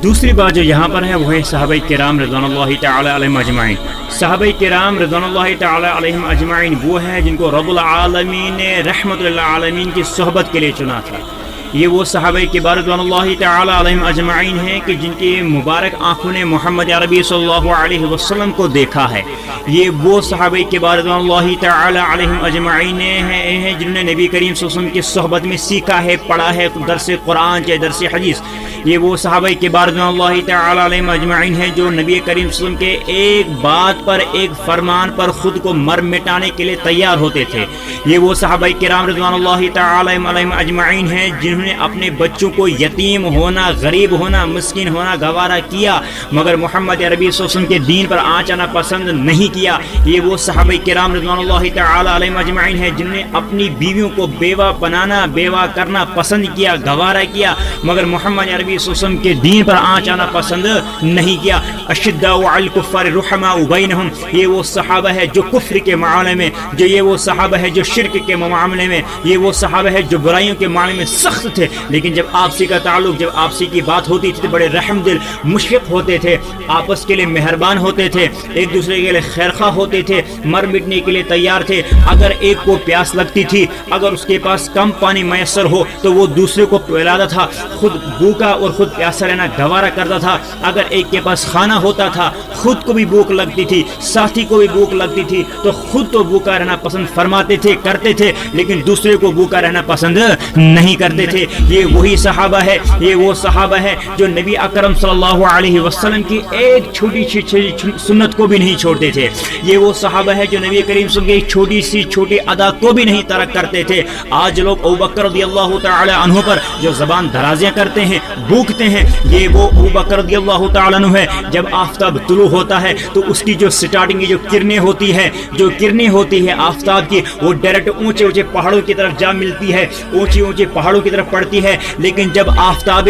دوسری بات جو یہاں پر ہے وہ ہے صحابہ کرام رضوان اللہ تعالی علیہم اجمعین. صحابہ کرام رضوان اللہ تعالی علیہم اجمعین وہ ہیں جن کو رب العالمین نے رحمت للعالمین کی صحبت کے لیے چنا تھا. یہ وہ صحابہ کبار رضوان اللہ تعالی علیہم اجمعین ہیں کہ جن کی مبارک آنکھوں نے محمد عربی صلی اللہ علیہ وسلم کو دیکھا ہے. یہ وہ صحابہ کبار رضوان اللہ تعالی علیہم اجمعین ہیں جنہوں نے نبی کریم صلی اللہ علیہ وسلم کی صحبت میں سیکھا ہے, پڑھا ہے, درس قرآن چاہے درس حدیث. یہ وہ صحابہ کبار رضوان اللہ تعالی علیہم اجمعین ہیں جو نبی کریم صلی اللہ علیہ وسلم کے ایک بات پر, ایک فرمان پر خود کو مر مٹانے کے لیے تیار ہوتے تھے. یہ وہ صحابہ کرام رضوان اللہ تعالی علیہم اجمعین ہیں جنہوں نے اپنے بچوں کو یتیم ہونا, غریب ہونا, مسکین ہونا گوارا کیا, مگر محمد عربی صلی اللہ علیہ وسلم کے دین پر آنچ آنا پسند نہیں کیا. یہ وہ صحابہ کرام رضوان اللہ تعالی علیہم اجمعین ہیں جنہوں نے اپنی بیویوں کو بیوہ بنانا, بیوہ کرنا پسند کیا, گوارا کیا, مگر محمد عربی صلی اللہ علیہ وسلم کے دین پر آنچ آنا پسند نہیں کیا. اشداء علی الکفار رحماء بینہم, یہ وہ صحابہ ہے جو کفر کے معاملے میں, جو یہ وہ صحابہ ہے جو شرک کے معاملے میں, یہ وہ صحابہ ہے جو برائیوں کے معاملے میں سخت تھے, لیکن جب آپسی کا تعلق, جب آپسی کی بات ہوتی تھی تو بڑے رحم دل, مشفق ہوتے تھے, آپس کے لیے مہربان ہوتے تھے, ایک دوسرے کے لیے خیرخواہ ہوتے تھے, مر مٹنے کے لیے تیار تھے. اگر ایک کو پیاس لگتی تھی, اگر اس کے پاس کم پانی میسر ہو تو وہ دوسرے کو پلاتا تھا, خود بھوکا اور خود پیاسا رہنا گوارا کرتا تھا. اگر ایک کے پاس کھانا ہوتا تھا, خود کو بھی بھوک لگتی تھی, ساتھی کو بھی بھوک لگتی تھی, تو خود تو بھوکا رہنا پسند فرماتے تھے, کرتے تھے, لیکن دوسرے کو بھوکا رہنا پسند نہیں کرتے تھے. یہ وہی صحابہ ہے, یہ وہ صحابہ ہے جو نبی اکرم صلی اللہ علیہ وسلم کی ایک چھوٹی سی سنت کو بھی نہیں چھوڑتے تھے. یہ وہ صحابہ ہے جو نبی کریم صلی اللہ علیہ وسلم کی ایک چھوٹی سی چھوٹی ادا کو بھی نہیں ترک کرتے تھے. آج لوگ ابوبکر رضی اللہ تعالی عنہ پر جو زبان درازیاں کرتے ہیں, بھوکتے ہیں, یہ وہ ابوبکر رضی اللہ تعالی عنہ ہے. جب آفتاب طلوع ہوتا ہے تو اس کی جو سٹارٹنگ کی جو کرنیں ہوتی ہے, جو کرنیں ہوتی ہے آفتاب کی, وہ ڈائریکٹ اونچے اونچے پہاڑوں کی طرف جا ملتی ہے, اونچے اونچے پہاڑوں کی طرف پڑتی ہے. لیکن جب آفتاب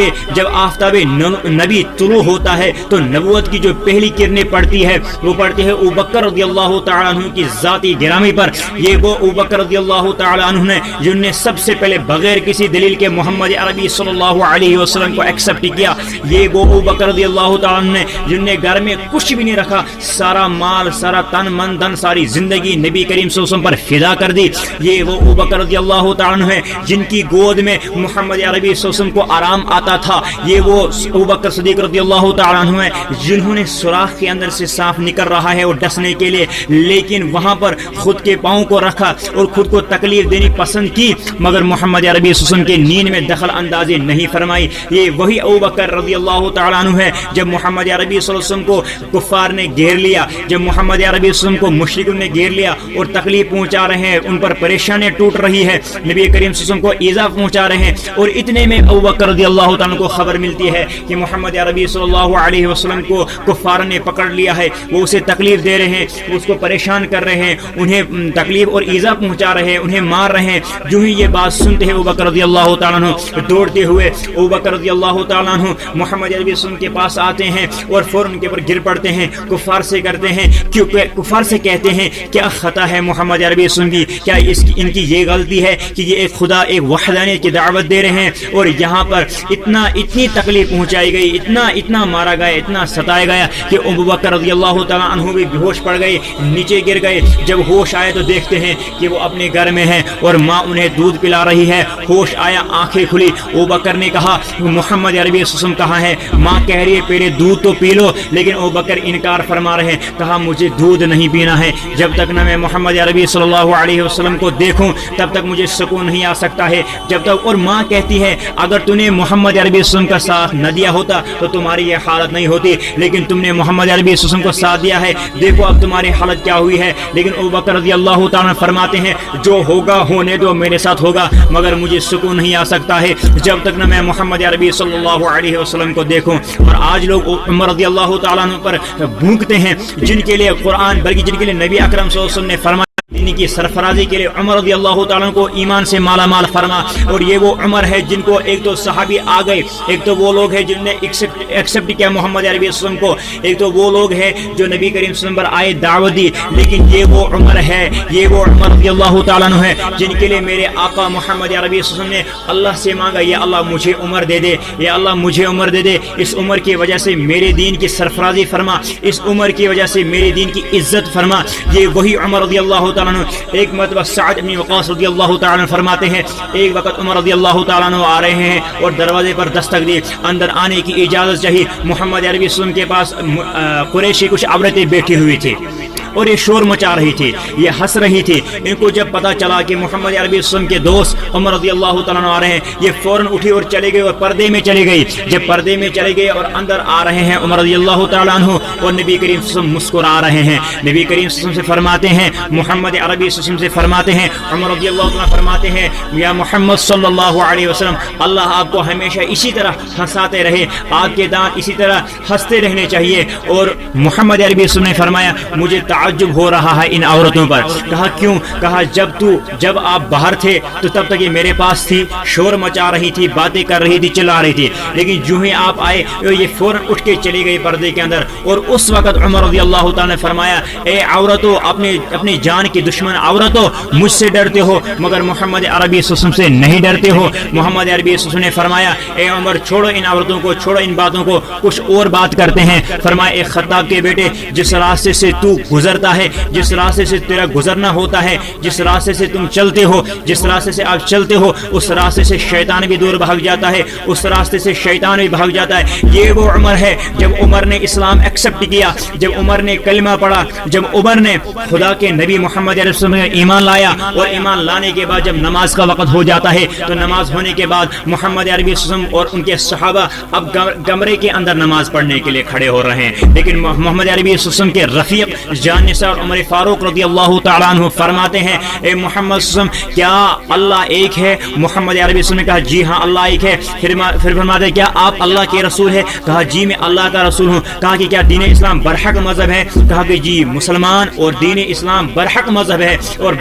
نبی طلوع ہوتا ہے تو نبوت کی جو پہلی کرنیں پڑتی ہے وہ پڑتی ہے ابوبکر رضی اللہ تعالی عنہ کی ذاتی گرامی پر. یہ وہ ابوبکر رضی اللہ تعالی عنہ نے جن نے سب سے پہلے بغیر کسی دلیل کے محمد عربی صلی اللہ علیہ وسلم کو ایکسپٹ کیا. یہ وہ ابوبکر رضی اللہ تعالی عنہ نے جن نے گھر میں کچھ بھی نہیں رکھا, سارا مال, سارا تن من دھن, ساری زندگی نبی کریم صلی اللہ علیہ وسلم پر فدا کر دی. یہ وہ ابوبکر رضی اللہ تعالی عنہ ہے جن کی گود میں محمد عربی صلی اللہ علیہ وسلم کو آرام آتا تھا. یہ وہ ابوبکر صدیق رضی اللہ تعالی عنہ ہے جنہوں نے سوراخ کے اندر سے سانپ نکل رہا ہے اور ڈسنے کے لیے, لیکن وہاں پر خود کے پاؤں کو رکھا اور خود کو تکلیف دینی پسند کی, مگر محمد عربی صلی اللہ علیہ وسلم کے نیند میں دخل اندازی نہیں فرمائی. یہ وہی ابوبکر رضی اللہ تعالی عنہ ہے جب محمد عربی صلی اللہ علیہ وسلم کو کفار نے گھیر لیا, جب محمد عربی صلی اللہ علیہ وسلم کو مشرکوں نے گھیر لیا اور تکلیف پہنچا رہے ہیں, ان پر پریشانیاں ٹوٹ رہی ہے, نبی کریم صلی اللہ علیہ وسلم کو ایذا پہنچا رہے ہیں, اور اتنے میں ابوبکر رضی اللہ تعالی عنہ کو خبر ملتی ہے کہ محمد عربی صلی اللہ علیہ وسلم کو کفار نے پکڑ لیا ہے, وہ اسے تکلیف دے رہے ہیں, اس کو پریشان کر رہے ہیں, انہیں تکلیف اور ایذا پہنچا رہے ہیں, انہیں مار رہے ہیں. جو ہی یہ بات سنتے ہیں ابوبکر رضی اللہ تعالیٰ عنہ دوڑتے ہوئے ابوبکر رضی اللہ تعالیٰ عنہ محمد عربی وسلم کے پاس آتے ہیں اور فوراً ان کے اوپر گر پڑتے ہیں, کفار سے کرتے ہیں, کیونکہ کفار سے کہتے ہیں کیا خطا ہے محمد عربی وسلم کی, کیا ان کی یہ غلطی ہے کہ یہ ایک خدا, ایک وحدانیت کی دعوت دے رہے ہیں, اور یہاں پر اتنی تکلیف پہنچائی گئی, اتنا مارا گیا, اتنا ستایا گیا کہ ابوبکر رضی اللہ تعالیٰ عنہ بھی بے ہوش پڑ گئے, نیچے گر گئے. جب ہوش آئے تو دیکھتے ہیں کہ وہ اپنے گھر میں ہیں اور ماں انہیں دودھ پلا رہی ہے. ہوش آیا, آنکھیں کھلی, ابوبکر نے کہا محمد عربی وسلم کہاں ہے؟ ماں کہہ رہی ہے پہلے دودھ تو پی لو, لیکن ابوبکر انکار فرما رہے ہیں. کہا مجھے دودھ نہیں پینا ہے, جب تک نہ میں محمد عربی صلی اللہ علیہ وسلم کو دیکھوں تب تک مجھے سکون نہیں آ سکتا ہے, جب تک. اور ماں کہتی ہے اگر تم نے محمد عربی وسلم کا ساتھ نہ دیا ہوتا تو تمہاری یہ حالت نہیں ہوتی, لیکن تم نے محمد عربی وسلم کو ساتھ دیا ہے, دیکھو اب تمہاری حالت کیا ہوئی ہے. لیکن ابوبکر رضی اللہ تعالیٰ فرماتے ہیں جو ہوگا ہونے دو, میرے ساتھ ہوگا, مگر مجھے سکون نہیں آ سکتا ہے جب تک نہ میں محمد عربی صلی اللہ علیہ وسلم کو دیکھوں. اور آج لوگ عمر رضی اللہ تعالیٰ عنہ پر بھونکتے ہیں, جن کے لیے قرآن بلکہ جن کے لیے نبی اکرم صلی اللہ علیہ وسلم نے فرمایا دین کی سرفرازی کے لیے عمر رضی اللہ تعالیٰ کو ایمان سے مالا مال فرما. اور یہ وہ عمر ہے جن کو ایک تو صحابی آ گئے, ایک تو وہ لوگ ہیں جن نے ایکسپٹ کیا محمد عربی وسلم کو, ایک تو وہ لوگ ہیں جو نبی کریم صلی اللہ علیہ وسلم پر آئے دعوت دی. لیکن یہ وہ عمر ہے, یہ وہ عمر رضی اللہ تعالیٰ عنہ ہے جن کے لیے میرے آقا محمد عربی وسلم نے اللہ سے مانگا, یا اللہ مجھے عمر دے دے, یا اللہ مجھے عمر دے دے, اس عمر کی وجہ سے میرے دین کی سرفرازی فرما, اس عمر کی وجہ سے میرے دین کی عزت فرما. یہ وہی عمر رضی اللہ تعالیٰ عنہ. ایک مرتبہ سعد بن وقاص رضی اللہ تعالیٰ عنہ فرماتے ہیں ایک وقت عمر رضی اللہ تعالیٰ عنہ آ رہے ہیں اور دروازے پر دستک دی, اندر آنے کی اجازت چاہیے. محمد عربی وسلم کے پاس قریشی کچھ عورتیں بیٹھی ہوئی تھی اور یہ شور مچا رہی تھی, یہ ہنس رہی تھی. ان کو جب پتا چلا کہ محمد عربی وسلم کے دوست عمر رضی اللہ تعالیٰ عنہ آ رہے ہیں, یہ فوراً اٹھی اور چلے گئے اور پردے میں چلے گئی. جب پردے میں چلے گئے اور اندر آ رہے ہیں عمر رضی اللہ تعالیٰ عنہ اور نبی کریم صلی اللہ علیہ وسلم مسکرا رہے ہیں. نبی کریم صلی اللہ علیہ وسلم سے فرماتے ہیں, محمد عربی صلی اللہ علیہ وسلم سے فرماتے ہیں, عمر رضی اللہ تعالیٰ فرماتے ہیں یا محمد صلی اللہ علیہ وسلم اللہ آپ کو ہمیشہ اسی طرح ہنساتے رہے, آپ کے دانت اسی طرح ہنستے رہنے چاہیے. اور محمد عربی صلی اللہ علیہ وسلم نے فرمایا مجھے تعجب ہو رہا ہے ان عورتوں پر. کہا کیوں؟ کہا جب آپ باہر تھے تو تب تک یہ میرے پاس تھی, شور مچا رہی تھی, باتیں کر رہی تھی, چلا رہی تھی, لیکن جو ہی آپ آئے یہ فوراً اٹھ کے چلی گئی پردے کے اندر. اور اس وقت عمر رضی اللہ تعالیٰ نے فرمایا اے عورتوں, اپنی جان کی دشمن عورتوں, مجھ سے ڈرتے ہو مگر محمد عربی صلی اللہ علیہ وسلم سے نہیں ڈرتے ہو. محمد عربی صلی اللہ علیہ وسلم نے فرمایا اے عمر چھوڑو ان عورتوں کو, چھوڑو ان باتوں کو, کچھ اور بات کرتے ہیں. فرمایا اے خطاب کے بیٹے جس راستے سے تو گزرتا ہے, جس راستے سے تیرا گزرنا ہوتا ہے, جس راستے سے تم چلتے ہو, جس راستے سے آپ چلتے ہو اس راستے سے شیطان بھی دور بھاگ جاتا ہے, اس راستے سے شیطان بھی بھاگ جاتا ہے. یہ وہ عمر ہے جب عمر نے اسلام ایکسپٹ کیا, جب عمر نے کلمہ پڑھا, جب عمر نے خدا کے نبی محمد علیہ وسلم نے ایمان لایا, اور ایمان لانے کے بعد جب نماز کا وقت ہو جاتا ہے تو نماز ہونے کے بعد محمد عربی وسلم اور ان کے صحابہ اب کمرے کے اندر نماز پڑھنے کے لیے کھڑے ہو رہے ہیں. لیکن محمد عربی وسلم کے رفیق جان نثار عمر فاروق رضی اللہ تعالیٰ عنہ فرماتے ہیں اے محمد صلی اللہ علیہ وسلم کیا اللہ ایک ہے؟ محمد عربی وسلم نے کہا جی ہاں اللہ ایک ہے. پھر فرماتے ہیں کیا آپ اللہ کے رسول ہے؟ کہا جی میں اللہ کا رسول ہوں. کہا کہ کیا دین اسلام برحق مذہب ہے؟ کہا کہ جی مسلمان اور دین اسلام برحق مذہب ہے اور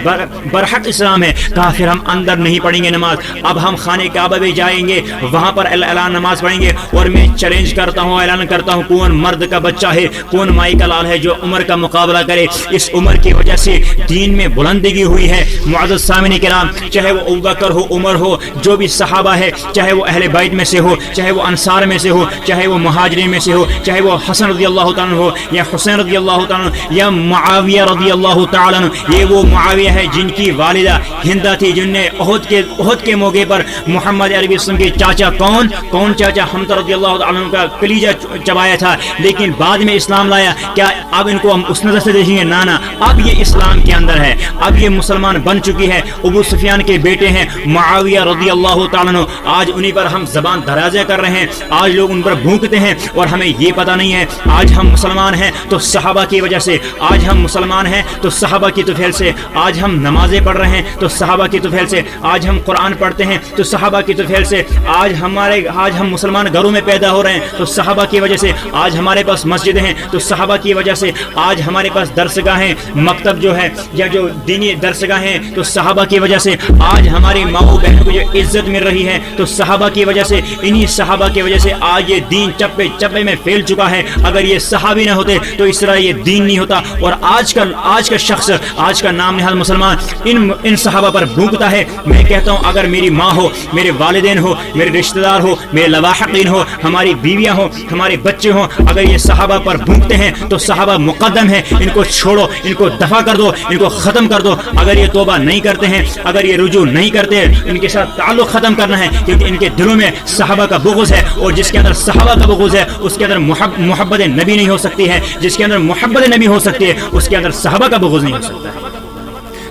برحق اسلام ہے. کہا پھر ہم اندر نہیں پڑھیں گے نماز, اب ہم خانہ کعبہ میں جائیں گے, وہاں پر اعلان نماز پڑھیں گے. اور میں چیلنج کرتا ہوں, اعلان کرتا ہوں, کون مرد کا بچہ ہے, کون مائی کا لال ہے جو عمر کا مقابلہ کرے. اس عمر کی وجہ سے دین میں بلندگی ہوئی ہے. معزز سامعین کرام, چاہے وہ ابوبکر ہو, عمر ہو, جو بھی صحابہ ہے, چاہے وہ اہل بیت میں سے ہو, چاہے وہ انصار میں سے ہو, چاہے وہ مہاجرین میں سے ہو, چاہے وہ حسن رضی اللہ تعالیٰ ہو یا حسین رضی اللہ تعالیٰ یا معاویہ رضی اللہ تعالیٰ. یہ وہ معاویہ ہے جن کی والدہ ہندہ تھی, جن نے احد کے موقع پر محمد عربی وسلم کے چاچا کون چاچا حمزہ رضی اللہ تعالیٰ کا کلیجہ چبایا تھا, لیکن بعد میں اسلام لایا. کیا اب ان کو ہم اس نظر سے دیکھیں گے؟ نانا, اب یہ اسلام کے اندر ہے, اب یہ مسلمان بن چکی ہے. ابو سفیان کے بیٹے ہیں معاویہ رضی اللہ تعالیٰ عنہ, آج انہی پر ہم زبان درازیں کر رہے ہیں, آج لوگ ان پر بھونکتے ہیں اور ہمیں یہ پتہ نہیں ہے. آج ہم مسلمان ہیں تو صحابہ کی وجہ سے, آج ہم مسلمان ہیں تو صحابہ کی طفیل سے, آج ہم نمازیں پڑھ رہے ہیں تو صحابہ کی طفیل سے, آج ہم قرآن پڑھتے ہیں تو صحابہ کی طفیل سے, آج ہم مسلمان گھروں میں پیدا ہو رہے ہیں تو صحابہ کی وجہ سے, آج ہمارے پاس مسجد ہیں تو صحابہ کی وجہ سے, آج ہمارے پاس درسگاہیں مکتب جو ہے یا جو دینی درسگاہیں تو صحابہ کی وجہ سے, آج ہماری ماؤں بہنوں کو جو عزت مل رہی ہے تو صحابہ کی وجہ سے, انہی صحابہ کی وجہ سے آج یہ دین چپے چپے میں پھیل چکا ہے. اگر یہ صحابی نہ ہوتے تو اس طرح یہ دین نہیں ہوتا. اور آج کا شخص, آج کا نام نہاد مسلمان ان صحابہ پر بھونکتا ہے. میں کہتا ہوں اگر میری ماں ہو, میرے والدین ہو, میرے رشتہ دار ہو, میرے لواحقین ہو, ہماری بیویاں ہوں, ہمارے بچے ہوں, اگر یہ صحابہ پر بھونکتے ہیں تو صحابہ مقدم ہے, ان کو چھوڑو, ان کو دفع کر دو, ان کو ختم کر دو. اگر یہ توبہ نہیں کرتے ہیں, اگر یہ رجوع نہیں کرتے, ان کے ساتھ تعلق ختم کرنا ہے, کیونکہ ان کے دلوں میں صحابہ کا بغض ہے, اور جس کے اندر صحابہ کا بغض ہے اس کے اندر محبت نبی نہیں ہو سکتی ہے, جس کے اندر محبت نبی ہو سکتی ہے اس کے اندر صحابہ کا بغض نہیں ہو سکتا ہے.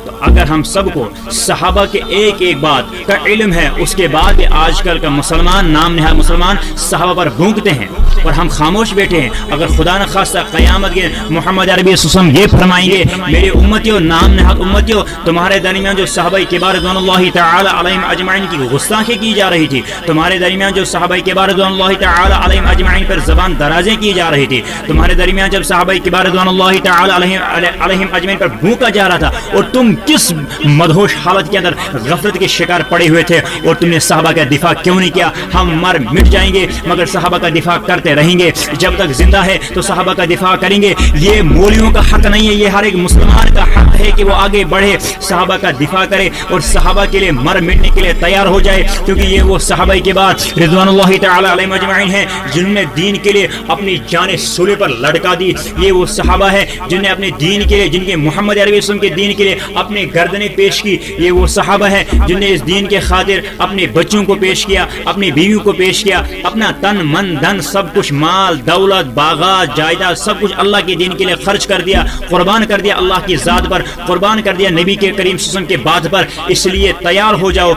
تو اگر ہم سب کو صحابہ کے ایک ایک بات کا علم ہے، اس کے بعد بھی آج کل کا مسلمان، نام نہاد مسلمان صحابہ پر بھونکتے ہیں اور ہم خاموش بیٹھے ہیں، اگر خدا نہ خواستہ قیامت کے محمد عربی وسلم یہ فرمائیں گے میرے امتیوں، نام نہاد امتیوں، تمہارے درمیان جو صحابہ کبار رضوان اللہ تعالی علیہم اجمعین کی گستاخی کی جا رہی تھی، تمہارے درمیان جو صحابہ کبار رضوان اللہ تعالی علیہم اجمعین پر زبان درازیں کی جا رہی تھی، تمہارے درمیان جب صحابہ کبار رضوان اللہ تعالی علیہم اجمعین پر بھونکا جا رہا تھا، اور تم کس مدہوش حالت کے اندر غفلت کے شکار پڑے ہوئے تھے، اور تم نے صحابہ کا دفاع کیوں نہیں کیا؟ ہم مر مٹ جائیں گے مگر صحابہ کا دفاع کرتے رہیں گے، جب تک زندہ ہے تو صحابہ کا دفاع کریں گے۔ یہ مولویوں کا حق نہیں ہے، یہ ہر ایک مسلمان کا حق ہے کہ وہ آگے بڑھے، صحابہ کا دفاع کرے اور صحابہ کے لیے مر مٹنے کے لیے تیار ہو جائے، کیونکہ یہ وہ صحابہ کے بعد رضوان اللہ تعالی علیہم اجمعین ہیں جنہوں نے دین کے لیے اپنی جانیں سولے پر لٹکا دی۔ یہ وہ صحابہ ہیں جن نے اپنے دین کے لیے، جن کے محمد عربی وسلم کے دین کے لیے اپنے گردنیں پیش کی۔ یہ وہ صحابہ ہیں جن نے اس دین کے خاطر اپنے بچوں کو پیش کیا، اپنی بیویوں کو پیش کیا، اپنا تن من دھن سب کچھ، مال دولت باغات جائیداد سب کچھ اللہ کے دین کے لیے خرچ کر دیا، قربان کر دیا، اللہ کی ذات پر قربان کر دیا، نبی کے کریم صلی اللہ علیہ وسلم کے بات پر۔ اس لیے تیار ہو جاؤ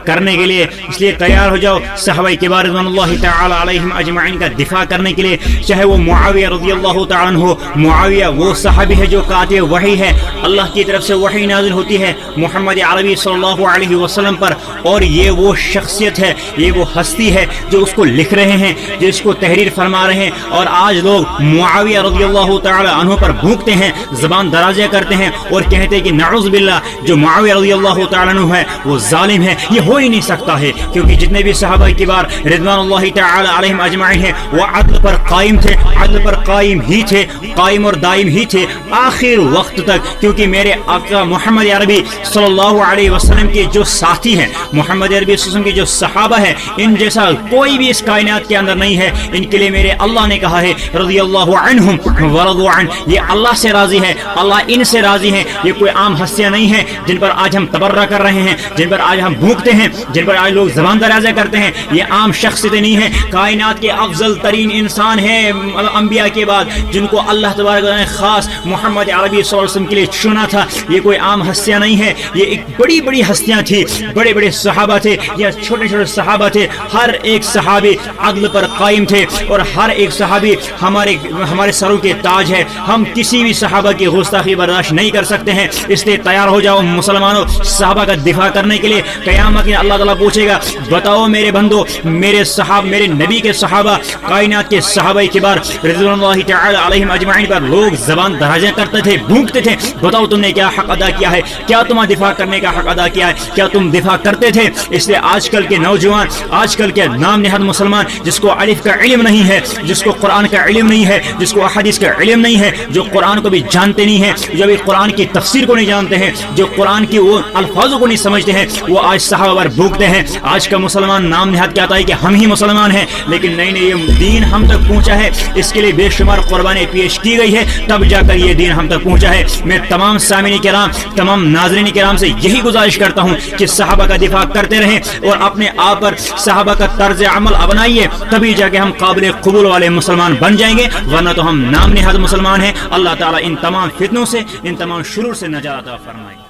کرنے کے لیے، اس لیے تیار ہو جاؤ صحابہ کبار رضوان اللہ تعالی علیہم اجمعین کا دفاع کرنے کے لیے، چاہے وہ معاویہ رضی اللہ تعالیٰ عنہ ہو۔ معاویہ وہ صحابی ہے جو کاتب وحی ہے، اللہ کی طرف سے وحی نازل ہوتی ہے محمد عربی صلی اللہ علیہ وسلم پر، اور یہ وہ شخصیت ہے، یہ وہ ہستی ہے جو اس کو لکھ رہے ہیں، جو اس کو تحریر فرما رہے ہیں، اور آج لوگ معاویہ رضی اللہ تعالی عنہ پر بھونکتے ہیں، زبان درازیاں کرتے ہیں اور کہتے ہیں کہ نعوذ باللہ جو معاویہ رضی اللہ تعالی عنہ ہے وہ ظالم ہے۔ یہ ہو ہی نہیں سکتا ہے، کیونکہ جتنے بھی صحابہ کبار رضوان اللہ تعالی علیہم اجمعین ہیں وہ عدل پر قائم تھے، عدل پر قائم ہی تھے، قائم اور دائم ہی تھے آخر وقت تک، کیونکہ میرے آقا محمد عربی صلی اللہ علیہ وسلم کے جو ساتھی ہیں، محمد عربی صلی اللہ علیہ وسلم کے جو صحابہ ہیں، ان جیسا کوئی بھی اس کائنات کے اندر نہیں ہے۔ ان کے لیے میرے اللہ نے کہا ہے رضی اللہ عنہم ورضوا عنہ، یہ اللہ سے راضی ہے، اللہ ان سے راضی ہے۔ یہ کوئی عام ہستیاں نہیں ہیں جن پر آج ہم تبرہ کر رہے ہیں، جن پر آج ہم بھونکتے ہیں، جن پر آج لوگ زبان درازہ کرتے ہیں، یہ عام شخصیتیں نہیں ہیں۔ کائنات کے افضل ترین انسان ہیں انبیاء کے بعد، جن کو اللہ تبارک و تعالی نے خاص محمد عربی صلی اللہ علیہ وسلم کے لیے چنا تھا۔ یہ کوئی عام ہستیاں نہیں ہیں، یہ ایک بڑی بڑی ہستیاں تھیں، بڑے بڑے صحابہ تھے یا چھوٹے چھوٹے صحابہ تھے، ہر ایک صحابی عدل پر قائم تھے، اور ہر ایک صحابی ہمارے سروں کے تاج ہے۔ ہم کسی بھی صحابہ کی گستاخی برداشت نہیں کر سکتے ہیں، اس لیے تیار ہو جاؤ مسلمانوں صحابہ کا دفاع کرنے کے لیے۔ قیامت میں اللہ تعالیٰ پوچھے گا بتاؤ میرے بندو، میرے نبی کے صحابہ، کائنات کے صحابہ کبار رضوان اللہ تعالی علیہم اجمعین پر لوگ زبان درازیاں کرتے تھے، بھونکتے تھے، بتاؤ تم نے کیا حق ادا کیا ہے؟ کیا تمہیں دفاع کرنے کا حق ادا کیا ہے؟ کیا تم دفاع کرتے تھے؟ اس لیے آج کل کے نوجوان، آج کل کے نام نہاد مسلمان، جس کو الف کا علم نہیں ہے، جس کو قرآن کا علم نہیں ہے، جس کو احادیث کا علم نہیں ہے، جو قرآن کو بھی جانتے نہیں ہیں، جو بھی قرآن کی تفسیر کو نہیں جانتے ہیں، جو قرآن کی وہ الفاظوں کو نہیں سمجھتے ہیں، وہ آج صحابہ پر بھونکتے ہیں۔ آج کا مسلمان نام نہاد کہتا ہے کہ ہم ہی مسلمان ہیں، لیکن نہیں، یہ دین ہم تک پہنچا ہے، اس کے لیے بے شمار قربانی پیش کی گئی ہے، تب جا کر یہ دین ہم تک پہنچا ہے۔ میں تمام سامعین کرام، تمام ناظرین کرام سے یہی گزارش کرتا ہوں کہ صحابہ کا دفاع کرتے رہیں اور اپنے آپ پر صحابہ کا طرز عمل اپنائیے، تبھی جا کے ہم قابل قبول والے مسلمان بن جائیں گے، ورنہ تو ہم نام نہاد مسلمان ہیں۔ اللہ تعالیٰ ان تمام فتنوں سے، ان تمام شرور سے نجات عطا فرمائے۔